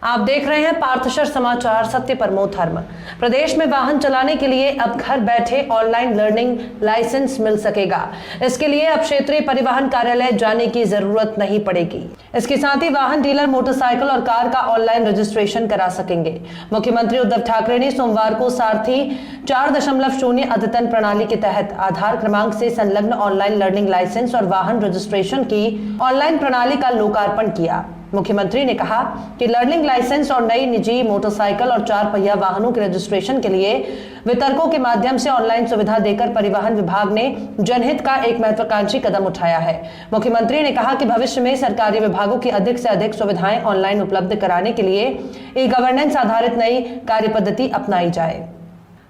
आप देख रहे हैं पार्थशर समाचार, सत्य परमो धर्म। प्रदेश में वाहन चलाने के लिए अब घर बैठे ऑनलाइन लर्निंग लाइसेंस मिल सकेगा। इसके लिए अब क्षेत्रीय परिवहन कार्यालय जाने की जरूरत नहीं पड़ेगी। इसके साथ ही वाहन डीलर मोटरसाइकिल और कार का ऑनलाइन रजिस्ट्रेशन करा सकेंगे। मुख्यमंत्री उद्धव ठाकरे ने सोमवार को सारथी 4.0 अद्यतन प्रणाली के तहत आधार क्रमांक से संलग्न ऑनलाइन लर्निंग लाइसेंस और वाहन रजिस्ट्रेशन की ऑनलाइन प्रणाली का लोकार्पण किया। मुख्यमंत्री ने कहा कि लर्निंग लाइसेंस और नई निजी मोटरसाइकिल और 4 पहिया वाहनों के रजिस्ट्रेशन के लिए वितरकों के माध्यम से ऑनलाइन सुविधा देकर परिवहन विभाग ने जनहित का एक महत्वाकांक्षी कदम उठाया है। मुख्यमंत्री ने कहा कि भविष्य में सरकारी विभागों की अधिक से अधिक सुविधाएं ऑनलाइन उपलब्ध कराने के लिए ई-गवर्नेंस आधारित नई कार्यपद्धति अपनाई जाए।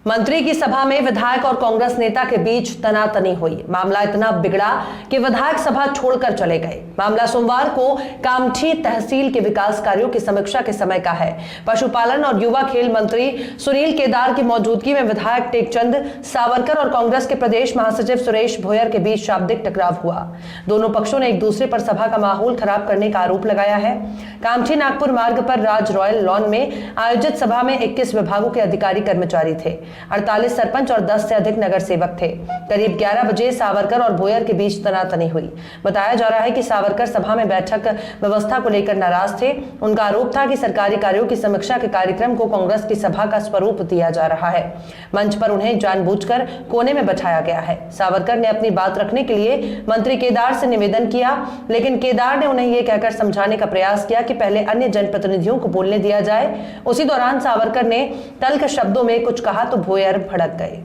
मंत्री की सभा में विधायक और कांग्रेस नेता के बीच तनातनी हुई। मामला इतना बिगड़ा कि विधायक सभा छोड़कर चले गए। मामला सोमवार को कामठी तहसील के विकास कार्यों की समीक्षा के समय का है। पशुपालन और युवा खेल मंत्री सुनील केदार की मौजूदगी में विधायक टेकचंद सावरकर और कांग्रेस के प्रदेश महासचिव सुरेश भोयर के बीच शाब्दिक टकराव हुआ। दोनों पक्षों ने एक दूसरे पर सभा का माहौल खराब करने का आरोप लगाया है। कामठी नागपुर मार्ग पर राज रॉयल लॉन में आयोजित सभा में 21 विभागों के अधिकारी कर्मचारी थे। 48 सरपंच और 10 से अधिक नगर सेवक थे। करीब 11 बजे सावरकर और भोयर के बीच तनातनी हुई। बताया जा रहा है कि सावरकर सभा में बैठक व्यवस्था को लेकर नाराज थे। उनका आरोप था कि सरकारी कार्यों की समीक्षा के कार्यक्रम को कांग्रेस की सभा का स्वरूप दिया जा रहा है। मंच पर उन्हें जानबूझकर कोने में बैठाया गया है। सावरकर ने अपनी बात रखने के लिए मंत्री केदार से निवेदन किया, लेकिन केदार ने उन्हें यह कहकर समझाने का प्रयास किया कि पहले अन्य जनप्रतिनिधियों को बोलने दिया जाए। उसी दौरान सावरकर ने तल्ख शब्दों में कुछ कहा तो भोयर भड़क गए।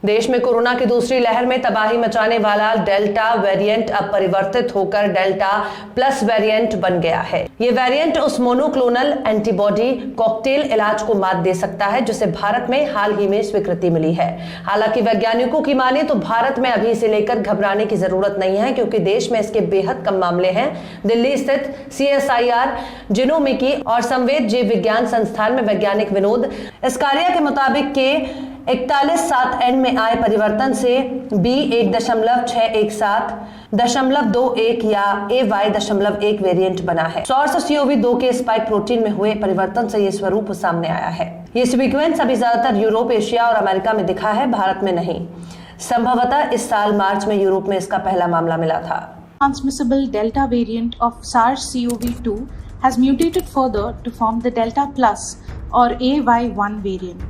देश में कोरोना की दूसरी लहर में तबाही मचाने वाला डेल्टा वेरिएंट अब परिवर्तित होकर डेल्टा प्लस वेरिएंट बन गया है। ये वेरिएंट उस मोनोक्लोनल एंटीबॉडी कॉकटेल इलाज को मात दे सकता है जिसे भारत में हाल ही में स्वीकृति मिली है। हालांकि वैज्ञानिकों की माने तो भारत में अभी इसे लेकर घबराने की जरूरत नहीं है, क्योंकि देश में इसके बेहद कम मामले हैं। दिल्ली स्थित CSIR जिनोमिकी और संवेद जीव विज्ञान संस्थान में वैज्ञानिक विनोद इसकारिया के मुताबिक के 41.7N में आए परिवर्तन से B1.617.21 या AY.1 वेरिएंट बना है। सॉर्स CoV-2 के स्पाइक प्रोटीन में हुए परिवर्तन से यह स्वरूप सामने आया है। ये सीक्वेंस अभी ज्यादातर यूरोप, एशिया और अमेरिका में दिखा है, भारत में नहीं। संभवतः इस साल मार्च में यूरोप में इसका पहला मामला मिला था। Transmissible Delta variant of SARS-CoV-2 has mutated further to form the Delta Plus or AY1 variant.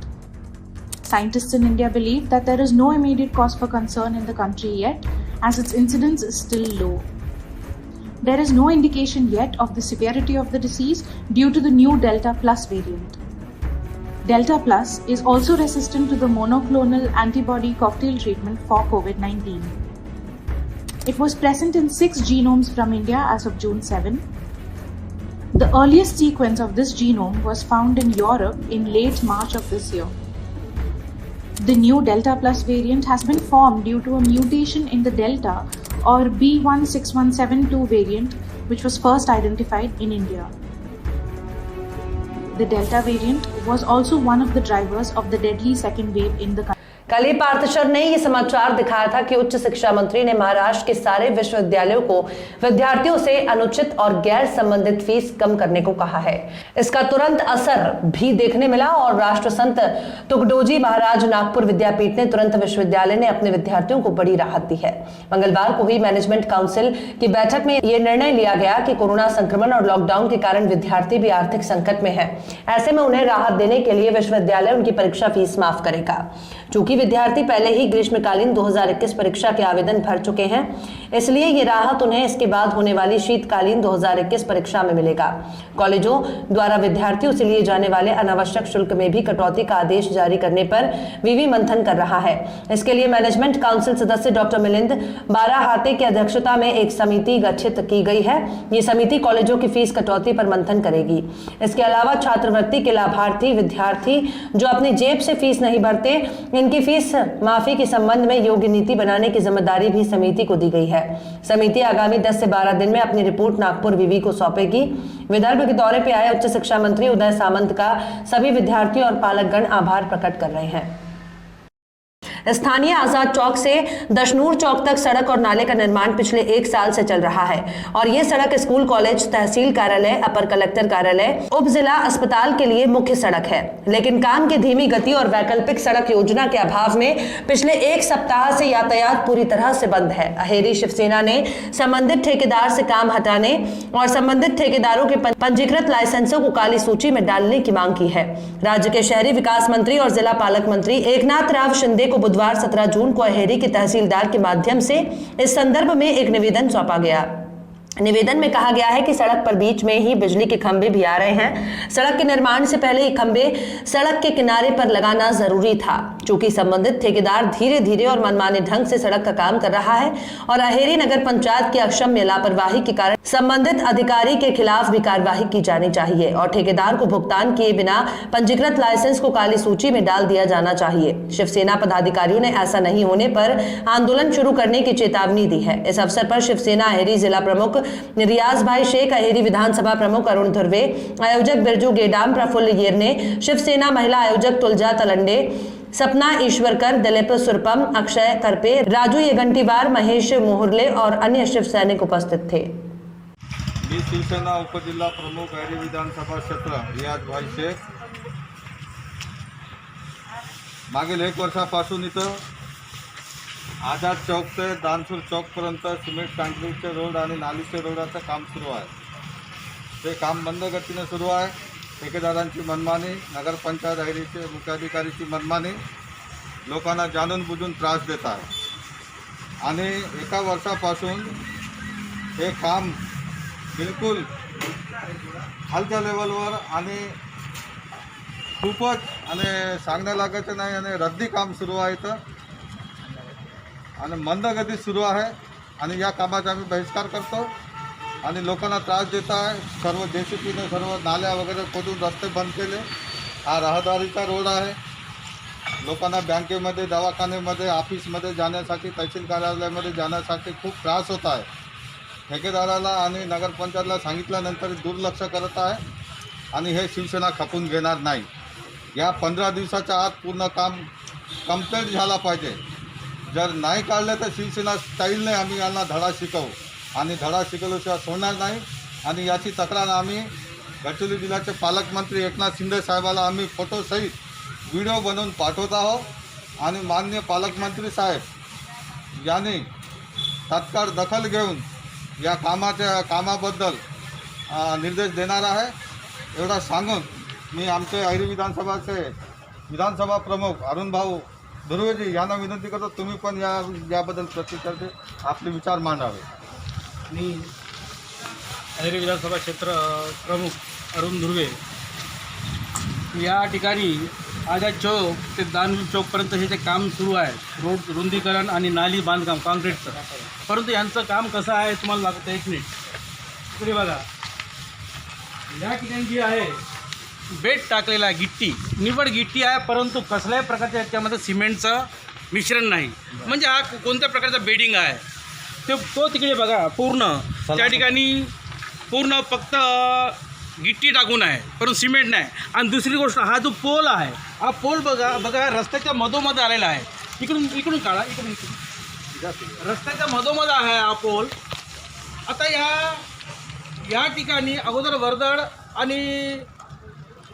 Scientists in India believe that there is no immediate cause for concern in the country yet, as its incidence is still low. There is no indication yet of the severity of the disease due to the new Delta Plus variant. Delta Plus is also resistant to the monoclonal antibody cocktail treatment for COVID-19. It was present in 6 genomes from India as of June 7. The earliest sequence of this genome was found in Europe in late March of this year. The new Delta Plus variant has been formed due to a mutation in the Delta or B16172 variant, which was first identified in India. The Delta variant was also one of the drivers of the deadly second wave in the country. कल ही पार्थशर ने ये समाचार दिखाया था कि उच्च शिक्षा मंत्री ने महाराष्ट्र के सारे विश्वविद्यालयों को विद्यार्थियों से अनुचित और गैर संबंधित फीस कम करने को कहा है। इसका तुरंत असर भी देखने मिला और राष्ट्रसंत तुकडोजी महाराज नागपुर विद्यापीठ ने तुरंत विश्वविद्यालय ने अपने विद्यार्थियों को बड़ी राहत दी है। मंगलवार को हुई मैनेजमेंट काउंसिल की बैठक में यह निर्णय लिया गया कि कोरोना संक्रमण और लॉकडाउन के कारण विद्यार्थी भी आर्थिक संकट में है। ऐसे में उन्हें राहत देने के लिए विश्वविद्यालय उनकी परीक्षा फीस माफ करेगा। चूंकि विद्यार्थी पहले ही ग्रीष्मकालीन 2021 परीक्षा के आवेदन भर चुके हैं, इसलिए ये राहत उन्हें इसके बाद होने वाली शीतकालीन 2021 परीक्षा में मिलेगा। कॉलेजों द्वारा विद्यार्थियों से लिए जाने वाले अनावश्यक शुल्क में भी कटौती का आदेश जारी करने पर विवि मंथन कर रहा है। इसके लिए मैनेजमेंट काउंसिल सदस्य डॉक्टर मिलिंद बाराहाते की अध्यक्षता में एक समिति गठित की गई है। ये समिति कॉलेजों की फीस कटौती पर मंथन करेगी। इसके अलावा छात्रवृत्ति के लाभार्थी विद्यार्थी जो अपनी जेब से फीस नहीं भरते, इनकी फीस माफी के संबंध में योग्य नीति बनाने की जिम्मेदारी भी समिति को दी गई है। समिति आगामी 10 से 12 दिन में अपनी रिपोर्ट नागपुर विवि को सौंपेगी। विदर्भ के दौरे पर आए उच्च शिक्षा मंत्री उदय सामंत का सभी विद्यार्थियों और पालकगण आभार प्रकट कर रहे हैं। स्थानीय आजाद चौक से दशनूर चौक तक सड़क और नाले का निर्माण पिछले 1 साल से चल रहा है और ये सड़क स्कूल, कॉलेज, तहसील कार्यालय, अपर कलेक्टर कार्यालय, उप जिला अस्पताल के लिए मुख्य सड़क है। लेकिन काम की धीमी गति और वैकल्पिक सड़क योजना के अभाव में पिछले 1 सप्ताह से यातायात पूरी तरह से बंद है। अहेरी शिवसेना ने संबंधित ठेकेदार से काम हटाने और संबंधित ठेकेदारों के पंजीकृत लाइसेंसों को काली सूची में डालने की मांग की है। राज्य के शहरी विकास मंत्री और जिला पालक मंत्री एकनाथ राव शिंदे को बुधवार 17 जून को अहेरी के तहसीलदार के माध्यम से इस संदर्भ में एक निवेदन सौंपा गया। निवेदन में कहा गया है कि सड़क पर बीच में ही बिजली के खंभे भी आ रहे हैं। सड़क के निर्माण से पहले ये खंभे सड़क के किनारे पर लगाना जरूरी था। चूंकि संबंधित ठेकेदार धीरे धीरे और मनमाने ढंग से सड़क का काम कर रहा है और अहेरी नगर पंचायत की अक्षम्य लापरवाही के कारण संबंधित अधिकारी के खिलाफ भी कार्यवाही की जानी चाहिए और ठेकेदार को भुगतान किए बिना पंजीकृत लाइसेंस को काली सूची में डाल दिया जाना चाहिए। शिवसेना पदाधिकारियों ने ऐसा नहीं होने पर आंदोलन शुरू करने की चेतावनी दी है। इस अवसर पर शिवसेना अहेरी जिला प्रमुख रियाज भाई शेख, अहेरी विधानसभा प्रमुख अरुण धुर्वे, आयोजक बिरजू गेडाम, प्रफुल्ल येरने, शिवसेना महिला आयोजक तुलजा तलंडे, सपना ईश्वरकर, दिलीप सुरपम, अक्षय करपे, राजू येगंटीवार, महेश मोहरले और अन्य शिव सैनिक उपस्थित थे। मी शिवसेना उपजिल्हा प्रमुख अहेरी विधानसभा क्षेत्र रियाज भाई शेख मागील 1 वर्षापासून इथं आझाद चौक ते दानसूर चौकपर्यंत सिमेंट काँक्रीटचे रोड आणि नालीचे रोडाचं काम सुरू आहे। ते काम मंद गतीने सुरू आहे। ठेकेदारांची मनमानी, नगरपंचायत अहेरीचे मुख्याधिकारीची मनमानी लोकांना जाणून बुजून त्रास देत आहे आणि 1 वर्षापासून हे काम बिलकुल खालच्या लेवलवर आणि खूपच आणि सांगण्या लागायचं नाही आणि रद्दी काम सुरू आहे इथं आणि मंद गतीत सुरू आहे आणि या कामाचा आम्ही बहिष्कार करतो आणि लोकांना त्रास देत आहे। सर्व JCPने सर्व नाल्या वगैरे खोदून रस्ते बंद केले। हा रहदारीचा रोड आहे। लोकांना बँकेमध्ये, दवाखान्यामध्ये, ऑफिसमध्ये जाण्यासाठी, तहसील कार्यालयामध्ये जाण्यासाठी खूप त्रास होत आहे। ठेकेदाराला आणि नगरपंचायतला सांगितल्यानंतर दुर्लक्ष करत आहे आणि हे शिवसेना खपून घेणार नाही। या 15 दिवसाच्या आत पूर्ण काम कंप्लीट झाला पाहिजे। जर नाही काढलं तर शिवसेना स्टाईलने आम्ही यांना धडा शिकवू आणि धडा शिकवल्याशिवाय सोडणार नाही आणि याची तक्रार आम्ही गडचिरोली जिल्ह्याचे पालकमंत्री एकनाथ शिंदे साहेबाला आम्ही फोटोसहित व्हिडिओ बनवून पाठवत आहोत आणि माननीय पालकमंत्री साहेब यांनी तात्काळ दखल घेऊन या कामाबद्दल निर्देश देणार आहे। एवढा सांगून मी आमचे अहेरी विधानसभा प्रमुख अरुण भाऊ धुर्वेजी यांना विनंती करतो, तुम्ही पण याबद्दल प्रतिक्रिया आपले विचार मांडावे। मी अहेरी विधानसभा क्षेत्र प्रमुख अरुण धुर्वे या ठिकाणी आझाद चौक ते दानसूर चौकपर्यंत हे जे काम सुरू आहे, रोड रुंदीकरण आणि नाली बांधकाम कॉन्क्रीटचं, परंतु यांचं काम कसं आहे तुम्हाला लागतं 1 मिनिट इकडे बघा। या ठिकाणी जी आहे बेड टाकलेला आहे, गिट्टी, निवड गिट्टी आहे, परंतु कसल्याही प्रकारच्या याच्यामध्ये सिमेंटचं मिश्रण नाही। म्हणजे हा कोणत्या प्रकारचा बेडिंग आहे तो तिकडे बघा, पूर्ण त्या ठिकाणी पूर्ण फक्त गिट्टी टाकून आहे, परंतु सिमेंट नाही। आणि दुसरी गोष्ट, हा जो पोल आहे, हा पोल बघा रस्त्याच्या मधोमध आलेला आहे। इकडून काढा, इकडून रस्त्याच्या मधोमध आहे हा पोल। आता या ठिकाणी अगोदर वर्दळ आणि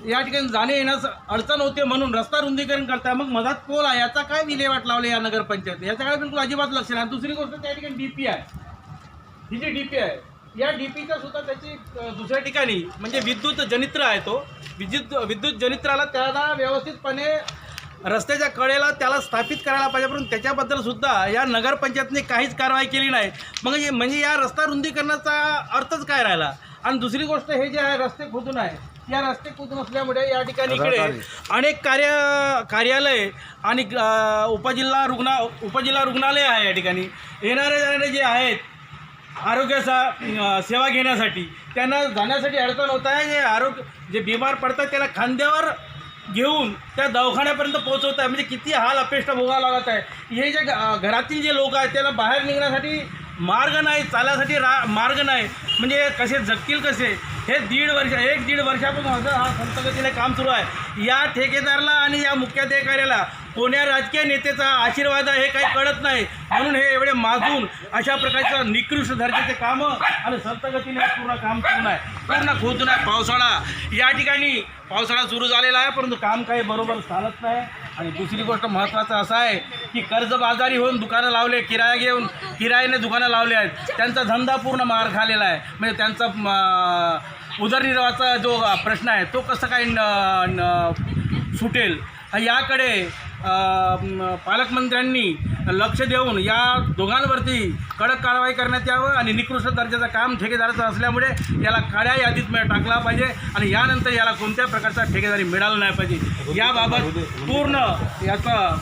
या ठिकाणी जाणे येण्यास अडचण होते म्हणून रस्ता रुंदीकरण करताय, मग मधात पोल आहे, याचा काय विल्हेवाट लावले या नगरपंचायत, याच्याकडे बिलकुल अजिबात लक्ष नाही। दुसरी गोष्ट, त्या ठिकाणी DP आहे, ही जी DP आहे, या DPचा सुद्धा त्याची दुसऱ्या ठिकाणी म्हणजे विद्युत जनित्र आहे, तो विद्युत जनित्राला त्याला व्यवस्थितपणे रस्त्याच्या कडेला त्याला स्थापित करायला पाहिजे, परंतु त्याच्याबद्दल सुद्धा या नगरपंचायतने काहीच कारवाई केली नाही। म्हणजे या रस्ता रुंदीकरणाचा अर्थच काय राहिला। आणि दुसरी गोष्ट, हे जे आहे रस्ते खोदून आहे, या रस्ते खोदून असल्यामुळे या ठिकाणी इकडे अनेक कार्यालय आणि उपजिल्हा रुग्णालय आहे। या ठिकाणी येणारे जाणारे जे आहेत आरोग्याचा सेवा घेण्यासाठी त्यांना जाण्यासाठी अडचण होत आहे। जे बिमार पडतात त्याला खांद्यावर घेऊन त्या दवाखान्यापर्यंत पोहोचवत आहे, म्हणजे किती हाल अपेष्टा भोगावं लागत आहे। हे जे घरातील जे लोक आहेत त्याला बाहेर निघण्यासाठी मार्ग नाही, चालण्यासाठी मार्ग नाही, म्हणजे कसे जगतील कसे। हे 1.5 वर्षापासून हा संतगतीने काम सुरू आहे। या ठेकेदाराला आणि या मुख्याधिकाऱ्याला कोण्या राजकीय नेत्याचा आशीर्वाद आहे हे काही कळत नाही, म्हणून हे एवढे माजून अशा प्रकारचं निकृष्ट दर्जाचे कामं आणि संतगतीने पूर्ण काम सुरू आहे, पूर्ण खोदून आहे. पावसाळा या ठिकाणी पावसाळा सुरू झालेला आहे, परंतु काम काही बरोबर चालत नाही. आणि दुसरी गोष्ट महत्त्वाचं असं आहे की कर्जबाजारी होऊन दुकानं लावले, किराया घेऊन किरायाने दुकानं लावले आहेत, त्यांचा धंदा पूर्ण मार खालेला आहे. म्हणजे त्यांचा उदरनिर्वाहाचा जो प्रश्न आहे तो कसं काय सुटेल, याकडे पालकमंत्र्यांनी लक्ष देऊन या दोघांवरती कडक कारवाई करण्यात यावं आणि निकृष्ट दर्जाचं काम ठेकेदाराचं असल्यामुळे याला काळ्या यादीत टाकला पाहिजे आणि यानंतर याला कोणत्या प्रकारचा ठेकेदारी मिळाला नाही पाहिजे. याबाबत पूर्ण याचा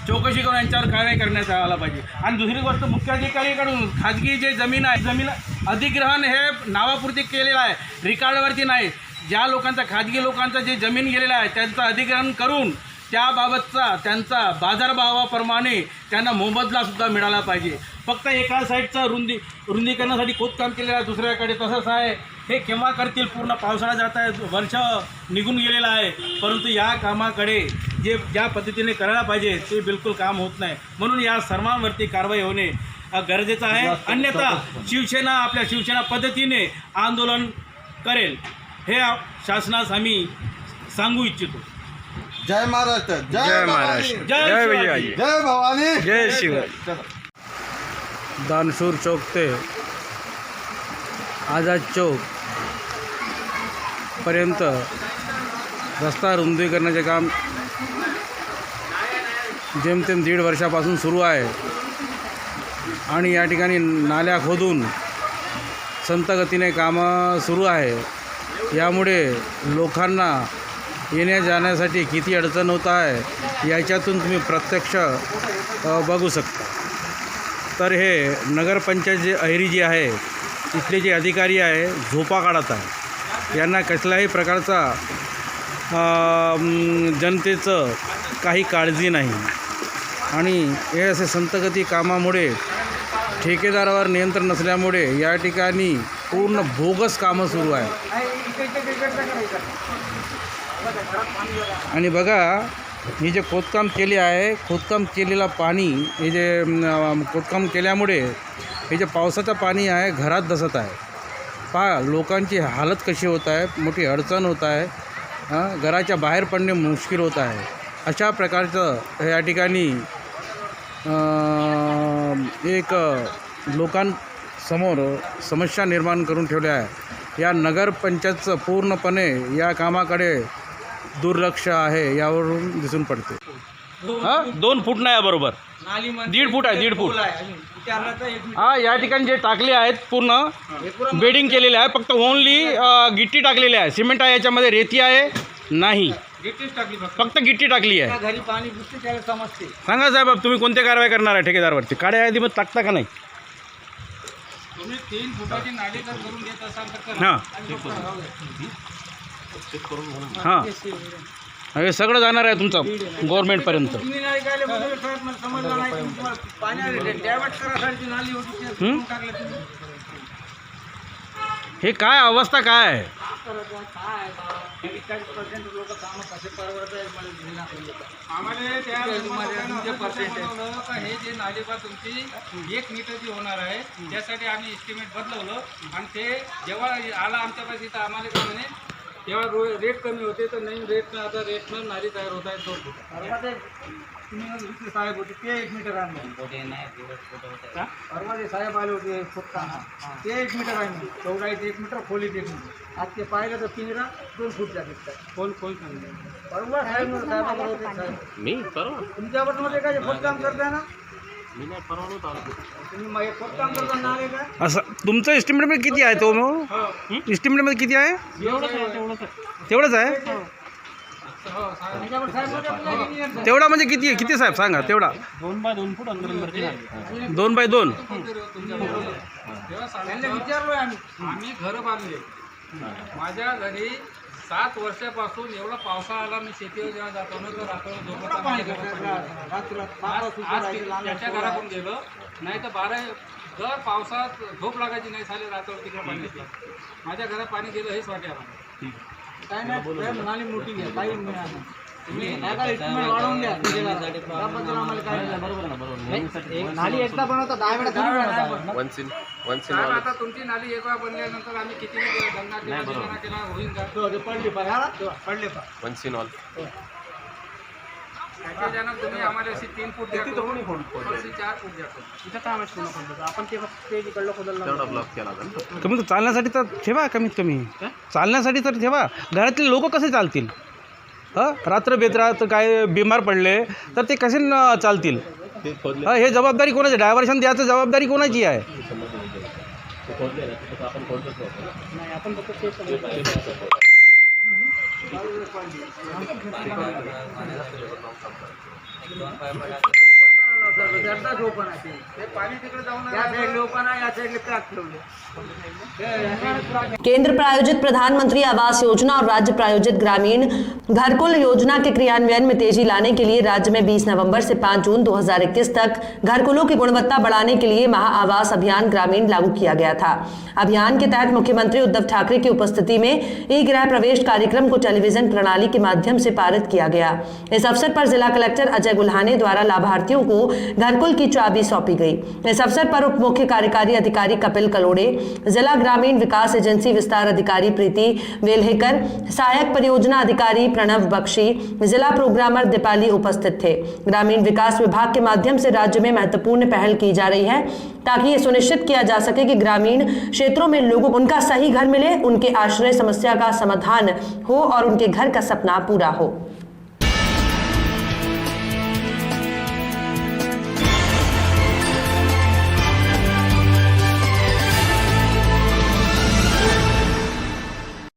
चौकशी करून यांच्यावर कारवाई करण्यात आला पाहिजे. आणि दुसरी गोष्ट, मुख्याधिकारीकडून खाजगी जे जमीन अधिग्रहण हे नावापुरती केलेलं आहे, रेकॉर्डवरती नाही. ज्या लोकांचा खाजगी लोकांचा जे जमीन गेलेलं आहे त्यांचं अधिग्रहण करून त्याबाबतचा त्यांचा बाजारभावाप्रमाणे त्यांना मोबदलासुद्धा मिळाला पाहिजे. फक्त एका साईडचं रुंदीकरणासाठी खोदकाम केलेलं आहे, दुसऱ्याकडे तसंच आहे. हे केव्हा करतील? पूर्ण पावसाळा जात आहे, वर्ष निघून गेलेलं आहे, परंतु या कामाकडे जे ज्या पद्धतीने करायला पाहिजे ते बिलकुल काम होत नाही. म्हणून या सर्वांवरती कारवाई होणे गरजेचं आहे, अन्यथा शिवसेना आपल्या शिवसेना पद्धतीने आंदोलन करेल हे शासनास आम्ही सांगू इच्छितो. जय महाराष्ट्र, जय महाराष्ट्र, जय विजयाजी, जय भवानी, जय शिव. दानशूर चौक ते आझाद चौक पर्यंत रस्ता रुंदीकरणाचे काम जेमतेम 1.5 वर्षापासून सुरू आहे आणि या ठिकाणी नाल्या खोदून संतगतीने कामं सुरू आहे. यामुळे लोकांना येण्या जाण्यासाठी किती अडचण होत आहे याच्यातून तुम्ही प्रत्यक्ष बघू शकता. तर हे नगरपंचायत जे अहेरी जी आहे इथले जे अधिकारी आहे झोपा काढत आहे, यांना कसल्याही प्रकारचा जनतेचं काही काळजी नाही. आणि हे असे संतगती कामामुळे ठेकेदारावर नियंत्रण नसल्यामुळे या ठिकाणी पूर्ण बोगस कामं सुरू आहे. आणि बघा हे जे खोदकाम केले आहे, खोदकाम केलेला पाणी हे जे खोदकाम केल्यामुळे हे जे पावसाचं पाणी आहे घरात दसत आहे. पहा लोकांची हालत कशी होत आहे, मोठी अडचण होत आहे, घराच्या बाहेर पडणे मुश्किल होत आहे. अशा प्रकारचं या ठिकाणी एक लोकांसमोर समस्या निर्माण करून ठेवल्या आहे. या नगरपंचायतचं पूर्णपणे या कामाकडे दुर्लक्ष आहे यावरून दिसून पडते. 2 फूट नाही बरोबर, 1.5 फूट आहे, 1.5 फूट. या ठिकाणी जे टाकले आहेत पूर्ण बेडिंग केलेले आहे, फक्त ओनली गिट्टी टाकलेली आहे, सिमेंट आहे याच्यामध्ये, रेती आहे नाही, फक्त गिट्टी टाकली आहे. घरी पाणी घुसते त्याला समजते. सांगा साहेब तुम्ही कोणत्या कारवाई करणार आहे ठेकेदारवरती? काळ्या यादीमध्ये टाकता का नाही? तुम्ही 3 फुटाची नाली जर करून देत असाल तर हां हां, हे सगळं जाणार आहे तुमचं गव्हर्नमेंटपर्यंत. तुम्ही नाही काय बघितलं साहेब, मला समजलं नाही. तुम्हाला पाण्याने डायव्हर्ट करायसाठी नाली होती ते करून टाकलं तुम्ही. हे काय अवस्था काय आहे? 40% लोक कामं कसे परवडत आहेत मला जिल्हा आम्हाला त्या बनवलं का हे जे नालेबा तुमची 1 मीटरची होणार आहे त्यासाठी आम्ही एस्टिमेट बदलवलं आणि ते जेव्हा आला आमच्यापाशी तर आम्हाला काय म्हणे तेव्हा रेट कमी होते तर नवीन रेटनं आता रेटनं नाली तयार होत आहे 2 फूट. तुम्ही साहेब होते ते 1 मीटर आणले. परवा ते साहेब आले होते खोदताना ते 1 मीटर आहे, चौडाई 1 मीटर, खोलीत 1 मीटर. आज ते पाहिलं तर पिंजरा 2 फूट जाते. कोण सांगितलं? परवा साहेबाला होते साहेब. मी परवा तुमच्याबरोबर मध्ये काय खोदकाम करताय ना? मी नाही परवा नव्हता. तुम्ही मग खोदकाम करता ना आले का? असं तुमचं एस्टिमेटमध्ये किती आहे तो मग? एस्टिमेटमध्ये किती आहे? तेवढंच आहे. तेवढा म्हणजे किती आहे? किती साहेब सांगा तेवढा? 2 बाय 2 फूट अंतर 2 बाय 2. त्यांना विचारलोय आम्ही घरं बांधले. माझ्या घरी 7 वर्षापासून एवढा पावसाळा आला, मी शेतीवर जेव्हा जातो ना तर रात्र त्याच्या घरातून गेलो नाही तर दर पावसात झोप लागायची नाही, साले रात्र तिकडे पाणी येतं. माझ्या घरात पाणी गेलं हेच वाटे आम्हाला. काय नाही, म्हणाली मोठी घ्या काही मिळालं. estimate वाढवून द्या. त्याबद्दल आम्हाला काय नाही. नाली एकदा बनवता 10 वेळा थोडी बनवता. साहेब, आता तुमची नाली एक वेळा बनल्यानंतर आम्ही किती दंगा केला धिंगाणा केला होईल का? पडली पडले त्याच्यानं तुम्ही आम्हाला अशी 3 फूट द्या, अशी 4 फूट द्या. कमीत चालण्यासाठी तर ठेवा, कमीत कमी चालण्यासाठी तर ठेवा. घरातले लोक कसे चालतील? रात्र बेतरात काय बिमार पडले तर ते कसे चालतील? हे जबाबदारी कोणाची? ड्रायव्हर्शन द्यायचं जबाबदारी कोणाची आहे? केंद्र प्रायोजित प्रधानमंत्री आवास योजना और राज्य प्रायोजित ग्रामीण घरकुल योजना के क्रियान्वयन में तेजी लाने के लिए राज्य में 20 नवंबर से 5 जून 2021 तक घरकुलों की गुणवत्ता बढ़ाने के लिए महा आवास अभियान ग्रामीण लागू किया गया था। अभियान के तहत मुख्यमंत्री उद्धव ठाकरे की उपस्थिति में ई गृह प्रवेश कार्यक्रम को टेलीविजन प्रणाली के माध्यम से पारित किया गया। इस अवसर पर जिला कलेक्टर अजय गुल्हाने द्वारा लाभार्थियों को घरकुल की चाबी सौंपी गई। इस अवसर पर उप मुख्य कार्यकारी अधिकारी कपिल कलोड़े, जिला ग्रामीण विकास एजेंसी विस्तार अधिकारी प्रीति वेल्हेकर, सहायक परियोजना अधिकारी प्रणव बख्शी, जिला प्रोग्रामर दीपाली उपस्थित थे। ग्रामीण विकास विभाग के माध्यम से राज्य में महत्वपूर्ण पहल की जा रही है ताकि ये सुनिश्चित किया जा सके कि ग्रामीण क्षेत्रों में लोगों को उनका सही घर मिले, उनके आश्रय समस्या का समाधान हो और उनके घर का सपना पूरा हो।